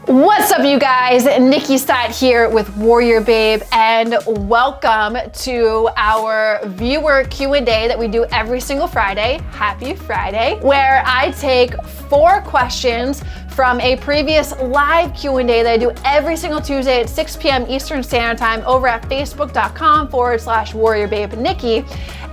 What's up, you guys? Nikkiey here with WarriorBabe, and welcome to our viewer Q&A that we do every single Friday. Happy Friday, where I take 4 questions from a previous live Q&A that I do every single Tuesday at 6 p.m. Eastern Standard Time over at facebook.com/WarriorBabe Nikkiey.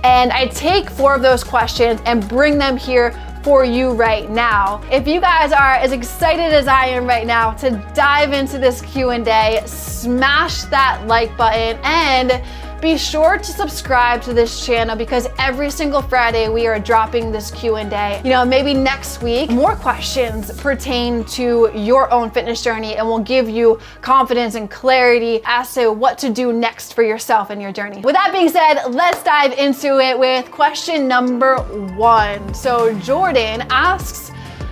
And I take 4 of those questions and bring them here for you right now. If you guys are as excited as I am right now to dive into this Q&A, smash that like button and be sure to subscribe to this channel, because every single Friday we are dropping this Q&A. Maybe next week more questions pertain to your own fitness journey, and will give you confidence and clarity as to what to do next for yourself in your journey. With that being said, let's dive into it with question number 1. So Jordan asks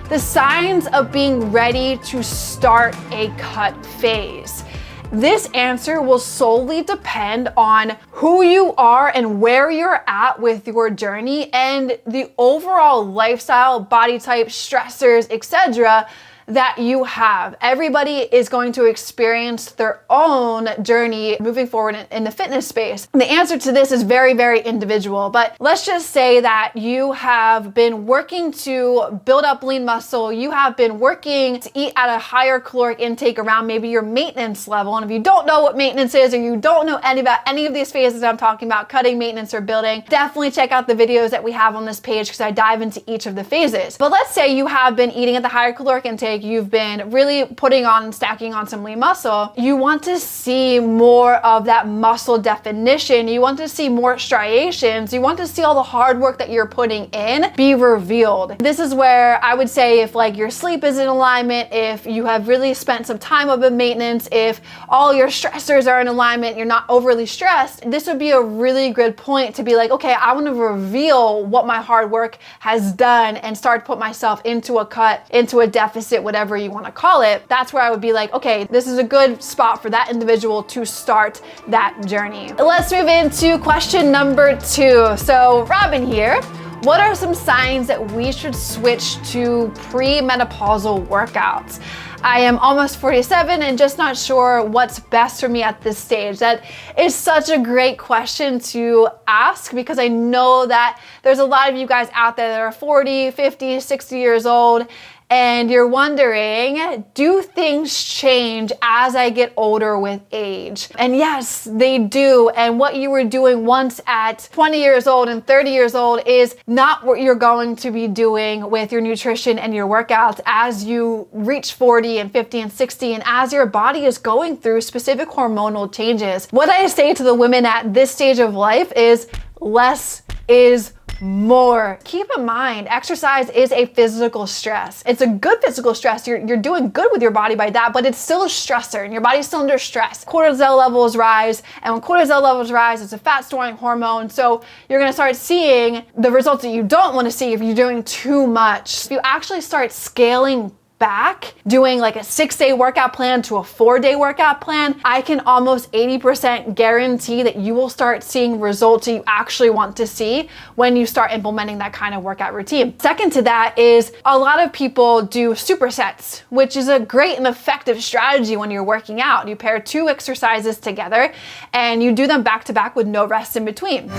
the signs of being ready to start a cut phase. This answer will solely depend on who you are and where you're at with your journey and the overall lifestyle, body type, stressors, etc. that you have. Everybody is going to experience their own journey moving forward in the fitness space. The answer to this is very, very individual, but let's just say that you have been working to build up lean muscle. You have been working to eat at a higher caloric intake around maybe your maintenance level. And if you don't know what maintenance is, or you don't know about any of these phases I'm talking about, cutting, maintenance, or building, definitely check out the videos that we have on this page, because I dive into each of the phases. But let's say you have been eating at the higher caloric intake, you've been really putting on and stacking on some lean muscle. You want to see more of that muscle definition. You want to see more striations. You want to see all the hard work that you're putting in be revealed. This is where I would say, if like your sleep is in alignment, if you have really spent some time of maintenance, if all your stressors are in alignment, you're not overly stressed, this would be a really good point to be like, okay, I want to reveal what my hard work has done and start to put myself into a cut, into a deficit, whatever you want to call it. That's where I would be like, okay, this is a good spot for that individual to start that journey. Let's move into question number 2. So Robin here, what are some signs that we should switch to pre-menopausal workouts? I am almost 47 and just not sure what's best for me at this stage. That is such a great question to ask, because I know that there's a lot of you guys out there that are 40, 50, 60 years old, and you're wondering, do things change as I get older with age? And yes, they do. And what you were doing once at 20 years old and 30 years old is not what you're going to be doing with your nutrition and your workouts as you reach 40 and 50 and 60, and as your body is going through specific hormonal changes. What I say to the women at this stage of life is less is more. Keep in mind, exercise is a physical stress. It's a good physical stress. You're doing good with your body by that, but it's still a stressor and your body's still under stress. Cortisol levels rise, and when cortisol levels rise, it's a fat storing hormone. So you're gonna start seeing the results that you don't wanna see if you're doing too much. If you actually start scaling back, doing like a 6-day workout plan to a 4-day workout plan, I can almost 80% guarantee that you will start seeing results that you actually want to see when you start implementing that kind of workout routine. Second to that is, a lot of people do supersets, which is a great and effective strategy when you're working out. You pair 2 exercises together and you do them back to back with no rest in between.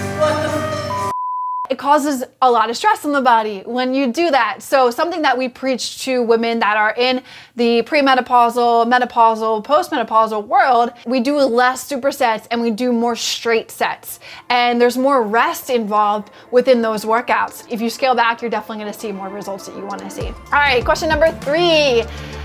It causes a lot of stress on the body when you do that. So something that we preach to women that are in the premenopausal, menopausal, postmenopausal world, we do less supersets and we do more straight sets. And there's more rest involved within those workouts. If you scale back, you're definitely gonna see more results that you wanna see. All right, question number 3.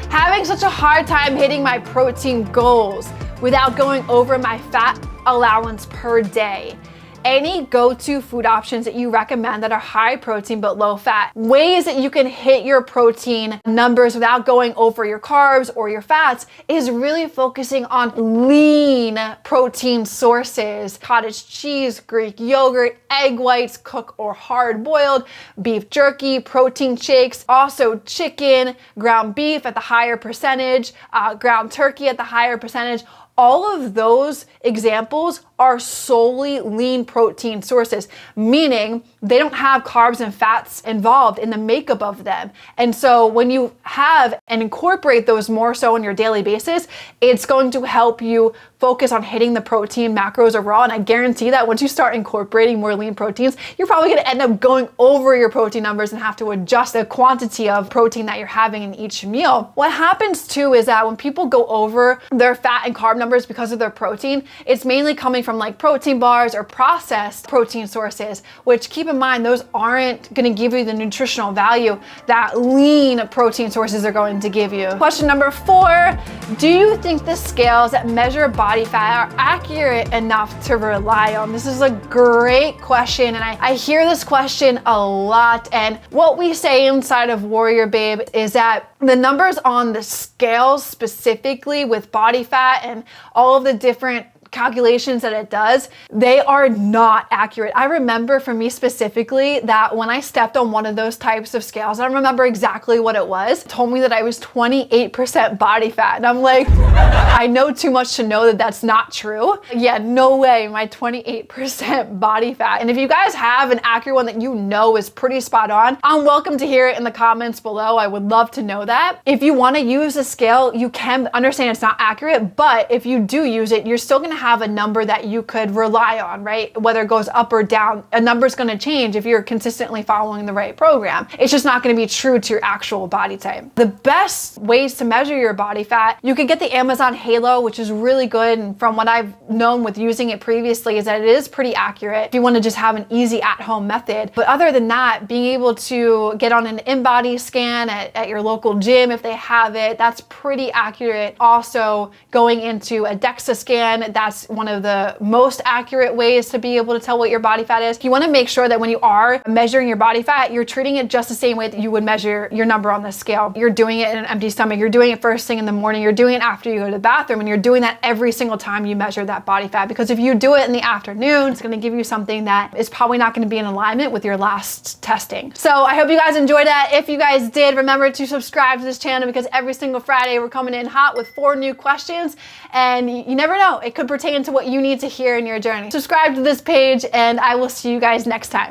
Having such a hard time hitting my protein goals without going over my fat allowance per day. Any go-to food options that you recommend that are high protein but low fat? Ways that you can hit your protein numbers without going over your carbs or your fats is really focusing on lean protein sources. Cottage cheese, Greek yogurt, egg whites, cooked or hard boiled, beef jerky, protein shakes, also chicken, ground beef at the higher percentage, ground turkey at the higher percentage. all of those examples are solely lean protein sources, meaning they don't have carbs and fats involved in the makeup of them. And so when you have and incorporate those more so on your daily basis, it's going to help you focus on hitting the protein macros overall. And I guarantee that once you start incorporating more lean proteins, you're probably gonna end up going over your protein numbers and have to adjust the quantity of protein that you're having in each meal. What happens too is that when people go over their fat and carb numbers because of their protein, it's mainly coming from like protein bars or processed protein sources, which keep in mind, those aren't gonna give you the nutritional value that lean protein sources are going to give you. Question number 4, do you think the scales that measure body fat are accurate enough to rely on? This is a great question, and I hear this question a lot. And what we say inside of WarriorBabe is that the numbers on the scales specifically with body fat and all of the different calculations that it does, they are not accurate. I remember for me specifically that when I stepped on one of those types of scales, I don't remember exactly what it was, it told me that I was 28% body fat. And I'm like, I know too much to know that that's not true. Yeah, no way, my 28% body fat. And if you guys have an accurate one that you know is pretty spot on, I'm welcome to hear it in the comments below. I would love to know that. If you want to use a scale, you can understand it's not accurate, but if you do use it, you're still gonna have a number that you could rely on, right? Whether it goes up or down, a number's gonna change if you're consistently following the right program. It's just not gonna be true to your actual body type. The best ways to measure your body fat, you could get the Amazon Halo, which is really good. And from what I've known with using it previously is that it is pretty accurate if you wanna just have an easy at-home method. But other than that, being able to get on an in-body scan at your local gym if they have it, that's pretty accurate. Also, going into a DEXA scan, that's one of the most accurate ways to be able to tell what your body fat is. You want to make sure that when you are measuring your body fat, you're treating it just the same way that you would measure your number on the scale. You're doing it in an empty stomach. You're doing it first thing in the morning. You're doing it after you go to the bathroom, and you're doing that every single time you measure that body fat. Because if you do it in the afternoon, it's going to give you something that is probably not going to be in alignment with your last testing. So I hope you guys enjoyed that. If you guys did, remember to subscribe to this channel because every single Friday we're coming in hot with 4 new questions, and you never know, it could pertain to what you need to hear in your journey. Subscribe to this page, and I will see you guys next time.